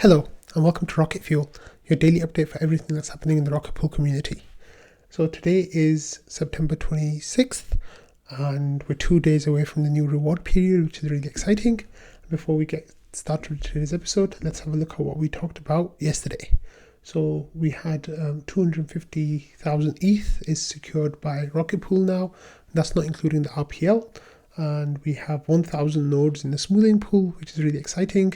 Hello and welcome to Rocket Fuel, your daily update for everything that's happening in the rocket pool community. So today is September 26th and we're 2 days away from the new reward period, which is really exciting. Before we get started with today's episode, let's have a look at what we talked about yesterday. So we had 250,000 ETH is secured by Rocket Pool now. That's not including the RPL. And we have 1,000 nodes in the smoothing pool, which is really exciting.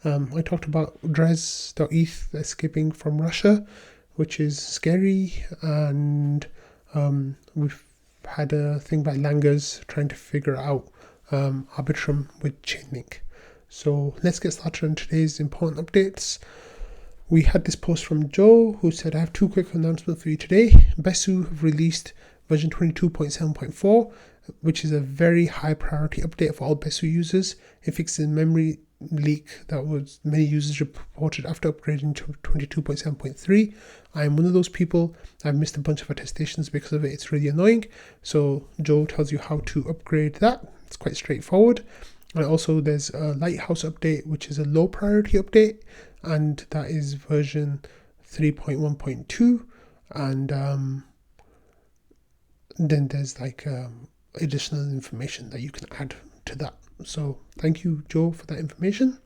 I talked about Drez.eth escaping from Russia, which is scary, and we've had a thing by Langers trying to figure out Arbitrum with Chainlink. So let's get started on today's important updates. We had this post from Joe who said, I have two quick announcements for you today. Besu have released version 22.7.4, which is a very high priority update for all Besu users. It fixes memory leak that was many users reported after upgrading to 22.7.3. I am one of those people. I've missed a bunch of attestations because of it. It's really annoying. So Joe tells you how to upgrade that. It's quite straightforward. And also there's a Lighthouse update, which is a low priority update, and that is version 3.1.2. And then there's additional information that you can add to that. So thank you, Joe, for that information.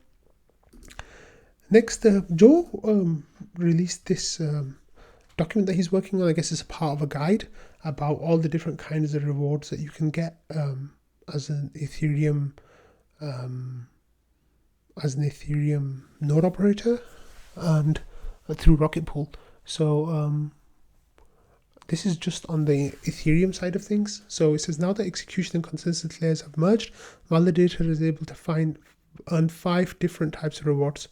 Next, Joe released this document that he's working on. I guess it's a part of a guide about all the different kinds of rewards that you can get as an Ethereum node operator and through Rocket Pool. So this is just on the Ethereum side of things. So it says now that execution and consensus layers have merged, validator is able to earn 5 different types of rewards.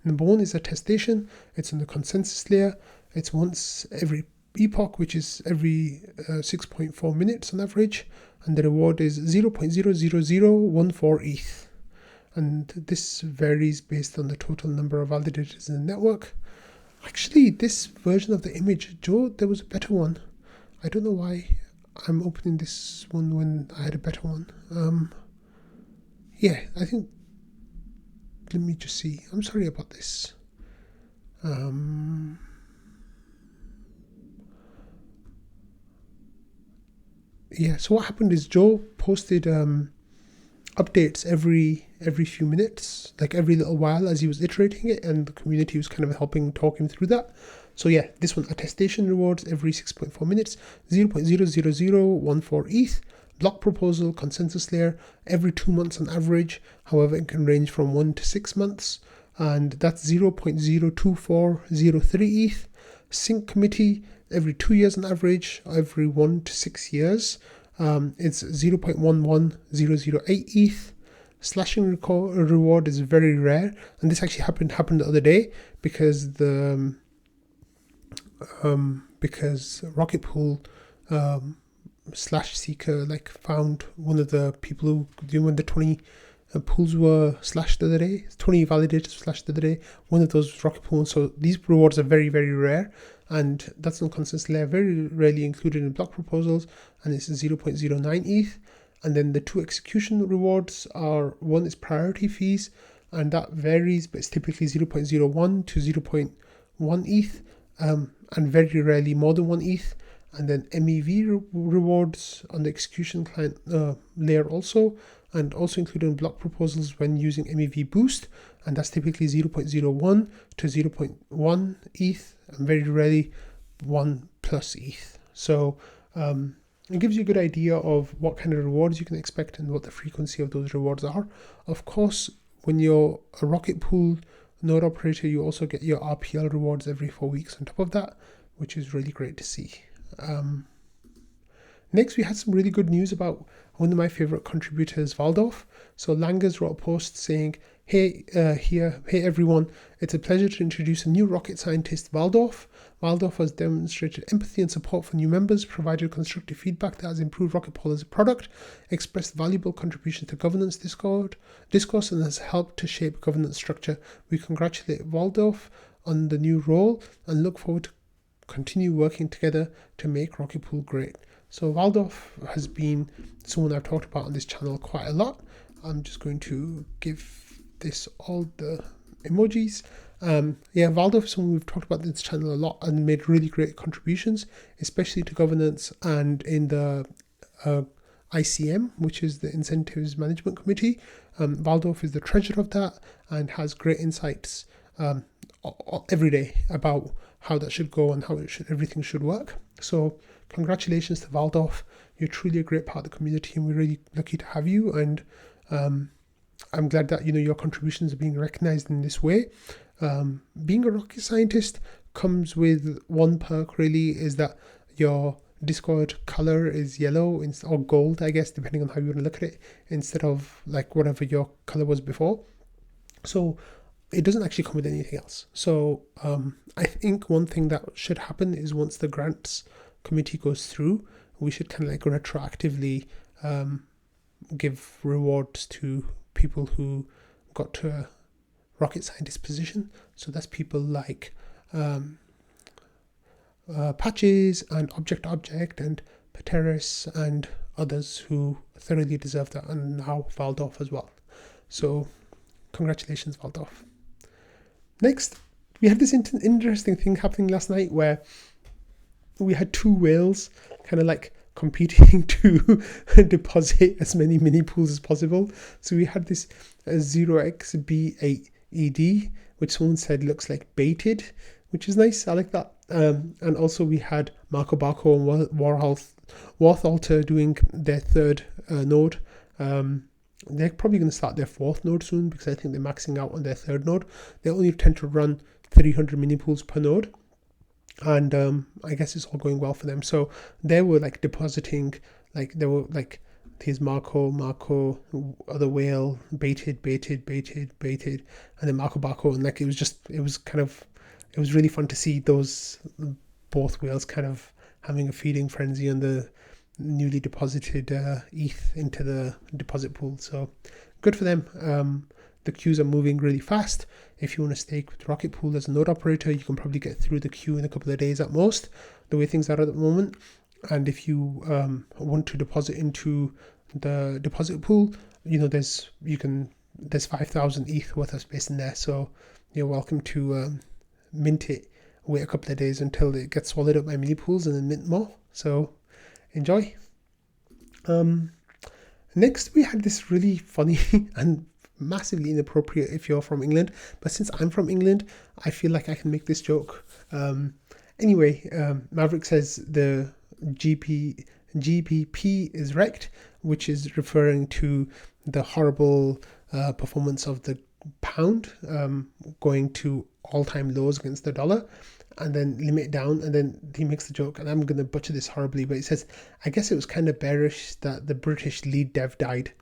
Number 1 is attestation. It's on the consensus layer. It's once every epoch, which is every 6.4 minutes on average. And the reward is 0.00014 ETH. And this varies based on the total number of validators in the network. Actually, this version of the image, Joe, there was a better one. I don't know why I'm opening this one when I had a better one. Yeah, I think, let me just see. I'm sorry about this. Yeah, so what happened is Joe posted updates every few minutes, like every little while as he was iterating it, and the community was kind of helping talk him through that. So yeah, this one, attestation rewards every 6.4 minutes, 0.00014 ETH, block proposal, consensus layer every 2 months on average. However, it can range from 1 to 6 months, and that's 0.02403 ETH. Sync committee every 2 years on average, every 1 to 6 years. It's 0.11008 ETH. Slashing reward is very rare, and this actually happened the other day because because Rocket Pool slash seeker found one of the people who, when the 20 pools were slashed the other day, 20 validators slashed the other day, one of those was Rocket Pool. So these rewards are very, very rare, and that's on consensus layer, very rarely included in block proposals, and it's 0.09 ETH. And then the 2 execution rewards are, one is priority fees, and that varies, but it's typically 0.01 to 0.1 ETH, and very rarely more than 1 ETH. And then MEV rewards on the execution client layer also, and also included in block proposals when using MEV boost, and that's typically 0.01 to 0.1 ETH, and very rarely 1 plus ETH. So it gives you a good idea of what kind of rewards you can expect and what the frequency of those rewards are. Of course, when you're a Rocket Pool node operator, you also get your RPL rewards every 4 weeks on top of that, which is really great to see. Next, we had some really good news about one of my favorite contributors, Valdorff. So Langers wrote a post saying, hey everyone, it's a pleasure to introduce a new rocket scientist, Valdorff. Valdorff has demonstrated empathy and support for new members, provided constructive feedback that has improved Rocket Pool as a product, expressed valuable contributions to governance discourse, and has helped to shape governance structure. We congratulate Valdorff on the new role and look forward to continue working together to make Rocket Pool great. So Valdorff has been someone I've talked about on this channel quite a lot. I'm just going to give this all the emojis. Valdorff is someone we've talked about in this channel a lot and made really great contributions, especially to governance and in the ICM, which is the Incentives Management Committee. Valdorff is the treasurer of that and has great insights every day about how that should go and how everything should work. So congratulations to Valdorff. You're truly a great part of the community and we're really lucky to have you. And I'm glad that your contributions are being recognized in this way. Being a rocket scientist comes with one perk really, is that your Discord color is yellow or gold, I guess, depending on how you want to look at it, instead of like whatever your color was before. So it doesn't actually come with anything else. So I think one thing that should happen is once the grants committee goes through, we should kind of like retroactively give rewards to people who got to a rocket scientist position. So that's people like Patches and Object and Pateris and others who thoroughly deserve that, and now Valdorff as well. So congratulations, Valdorff. Next, we had this interesting thing happening last night where we had two whales kind of like competing to deposit as many mini pools as possible. So we had this 0xB8ED, which someone said looks like baited, which is nice. I like that. And also we had Marco Barco and Warthalter doing their third node. They're probably going to start their fourth node soon because I think they're maxing out on their third node. They only tend to run 300 mini pools per node. And I guess it's all going well for them. So they were like depositing, like they were like, here's Marco, other whale, baited, and then Marco Barco. And like, it was really fun to see those both whales kind of having a feeding frenzy on the newly deposited ETH into the deposit pool. So good for them. The queues are moving really fast. If you want to stake with Rocket Pool as a node operator, you can probably get through the queue in a couple of days at most, the way things are at the moment. And if you want to deposit into the deposit pool, there's 5,000 ETH worth of space in there. So you're welcome to mint it, wait a couple of days until it gets swallowed up by mini pools, and then mint more. So enjoy. Next, we had this really funny and massively inappropriate if you're from England, but since I'm from England, I feel like I can make this joke. Maverick says the GBP is wrecked, which is referring to the horrible performance of the pound going to all-time lows against the dollar, and then limit it down. And then he makes the joke, and I'm going to butcher this horribly, but he says, I guess it was kind of bearish that the British lead dev died.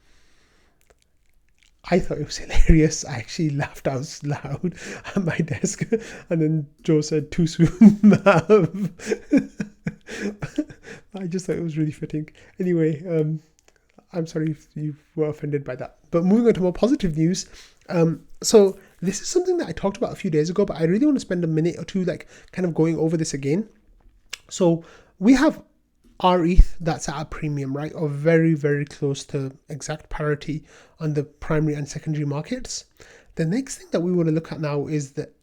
I thought it was hilarious. I actually laughed out loud at my desk, and then Joe said, too soon, Mav. I just thought it was really fitting. Anyway, I'm sorry if you were offended by that. But moving on to more positive news. So this is something that I talked about a few days ago, but I really want to spend a minute or two like kind of going over this again. So we have our ETH that's at a premium, right? Or very, very close to exact parity on the primary and secondary markets. The next thing that we want to look at now is that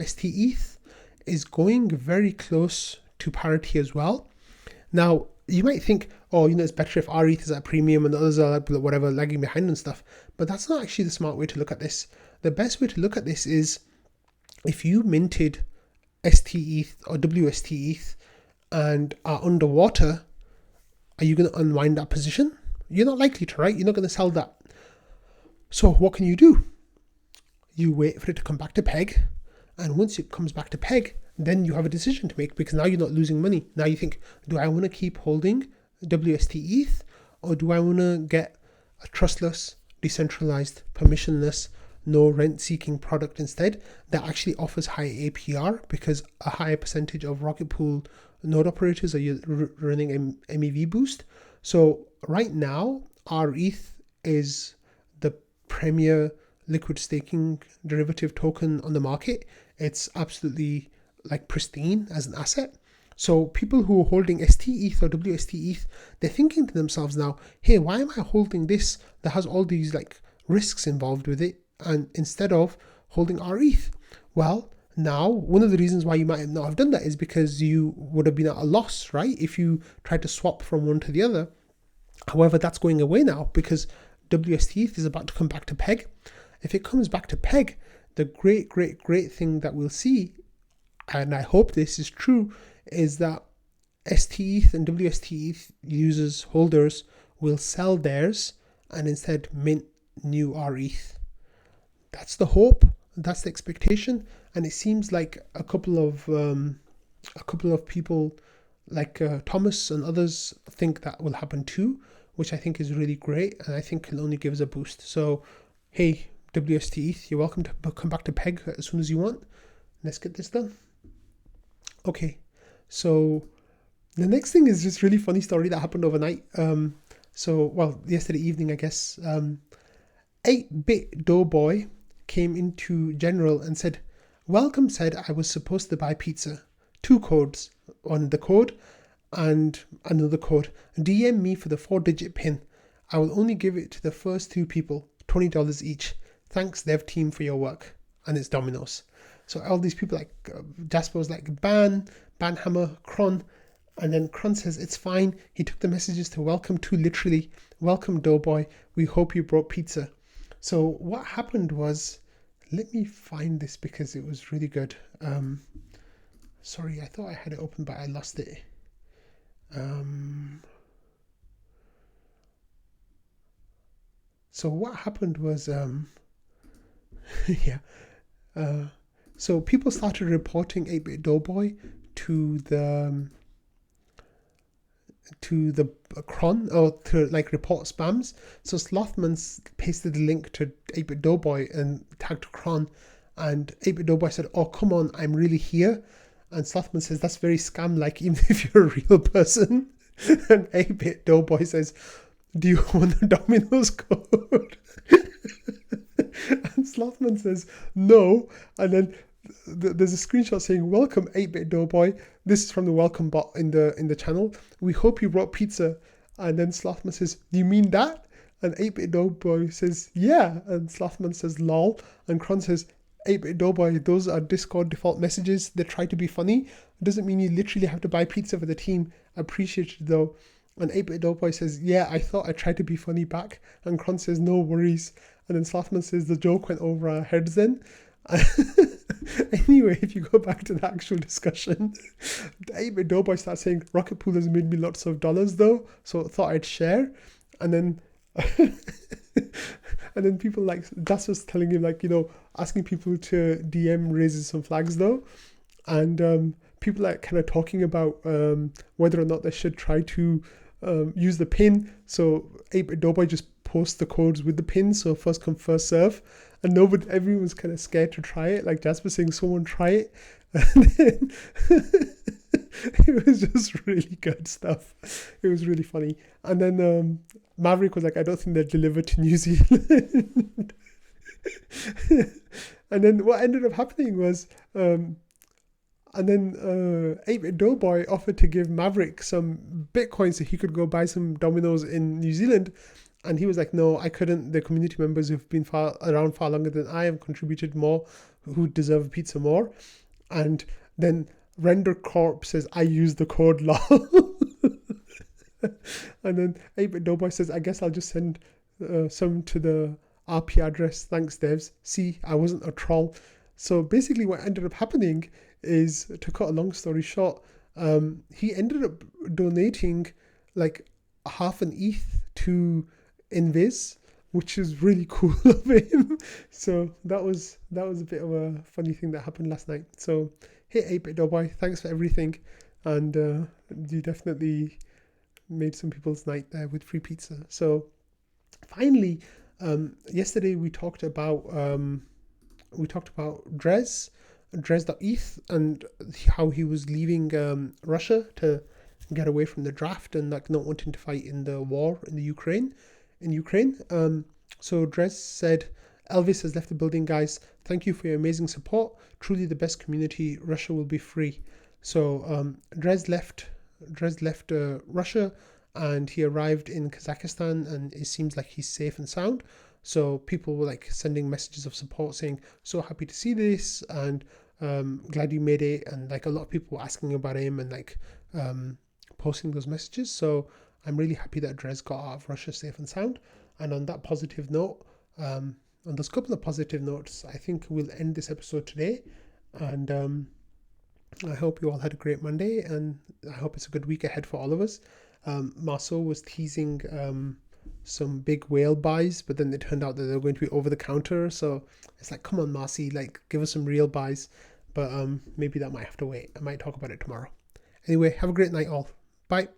stETH is going very close to parity as well. Now, you might think, oh, it's better if our ETH is at a premium and the others are whatever, lagging behind and stuff. But that's not actually the smart way to look at this. The best way to look at this is if you minted stETH or stETH and are underwater, are you going to unwind that position? You're not likely to, right? You're not going to sell that. So what can you do? You wait for it to come back to peg. And once it comes back to peg, then you have a decision to make, because now you're not losing money. Now you think, do I want to keep holding stETH, or do I want to get a trustless, decentralized, permissionless, no rent-seeking product instead that actually offers high APR, because a higher percentage of Rocket Pool node operators are running MEV boost. So right now, our ETH is the premier liquid staking derivative token on the market. It's absolutely like pristine as an asset. So people who are holding stETH or stETH, they're thinking to themselves now, hey, why am I holding this that has all these like risks involved with it, and instead of holding our ETH? Well, now, one of the reasons why you might not have done that is because you would have been at a loss, right? If you tried to swap from one to the other. However, that's going away now because stETH is about to come back to peg. If it comes back to peg, the great thing that we'll see, and I hope this is true, is that stETH and stETH users, holders, will sell theirs and instead mint new rETH. That's the hope, that's the expectation, and it seems like a couple of people like Thomas and others think that will happen too, which I think is really great, and I think will only give us a boost. So, hey, stETH, you're welcome to come back to peg as soon as you want. Let's get this done. Okay, so the next thing is just really funny story that happened overnight. Yesterday evening, I guess. 8-bit Doughboy came into general and said, "Welcome said I was supposed to buy pizza. 2 codes on the code and another code. DM me for the 4-digit pin. I will only give it to the first 2 people, $20 each. Thanks dev team for your work." And it's Domino's. So all these people like Jasper was like Banhammer, Cron. And then Cron says, "It's fine." He took the messages to welcome to literally, "Welcome Doughboy. We hope you brought pizza." So what happened was, let me find this because it was really good. Sorry, I thought I had it open, but I lost it. So what happened was, so people started reporting 8-bit Doughboy to the cron, or to like report spams. So Slothman pasted the link to 8-bit Doughboy and tagged cron, and 8-bit Doughboy said, "Oh, come on, I'm really here." And Slothman says, "That's very scam like, even if you're a real person." And 8-bit Doughboy says, "Do you want the Domino's code?" And Slothman says, "No." And then there's a screenshot saying, "Welcome 8-bit Doughboy. This is from the welcome bot in the channel. We hope you brought pizza." And then Slothman says, "Do you mean that?" And 8-bit Doughboy says, "Yeah." And Slothman says, "Lol." And Cron says, 8-bit Doughboy, those are Discord default messages. They try to be funny. It doesn't mean you literally have to buy pizza for the team. Appreciate it though." And 8-bit Doughboy says, "Yeah, I thought I tried to be funny back." And Cron says, "No worries." And then Slothman says, "The joke went over our heads then." Anyway, if you go back to the actual discussion, the 8-bit Doughboy starts saying, "Rocket Pool has made me lots of dollars though, so I thought I'd share." And then and then people like Das was telling him, like, asking people to DM raises some flags though. And people are kind of talking about whether or not they should try to use the pin. So 8-bit Doughboy just posts the codes with the pin, so first come first serve. And everyone's kind of scared to try it. Like Jasper saying, "Someone try it." And then it was just really good stuff. It was really funny. And then Maverick was like, "I don't think they're delivered to New Zealand." And then what ended up happening was, 8-bit Doughboy offered to give Maverick some Bitcoin so he could go buy some Domino's in New Zealand. And he was like, "No, I couldn't. The community members who've been around far longer than I have contributed more, who deserve pizza more." And then Render Corp says, "I use the code lol." And then 8-bit Doughboy says, "I guess I'll just send some to the RP address. Thanks, devs. See, I wasn't a troll." So basically what ended up happening is, to cut a long story short, he ended up donating like half an ETH to Invis, which is really cool of him. So that was a bit of a funny thing that happened last night. So hey, 8-bit Doughboy, thanks for everything, and you definitely made some people's night there with free pizza. So finally, yesterday we talked about Drez.eth and how he was leaving Russia to get away from the draft and like not wanting to fight in the war in Ukraine. So Drez said, "Elvis has left the building, guys. Thank you for your amazing support. Truly the best community. Russia will be free." So Drez left Russia, and he arrived in Kazakhstan, and it seems like he's safe and sound. So people were like sending messages of support saying, so happy to see this, and glad you made it. And like a lot of people were asking about him and like posting those messages. So I'm really happy that Drez got out of Russia safe and sound. And on that positive note, on those couple of positive notes, I think we'll end this episode today. And I hope you all had a great Monday, and I hope it's a good week ahead for all of us. Marceau was teasing some big whale buys, but then it turned out that they were going to be over the counter. So it's like, come on, Marcy, like give us some real buys. But maybe that might have to wait. I might talk about it tomorrow. Anyway, have a great night all. Bye.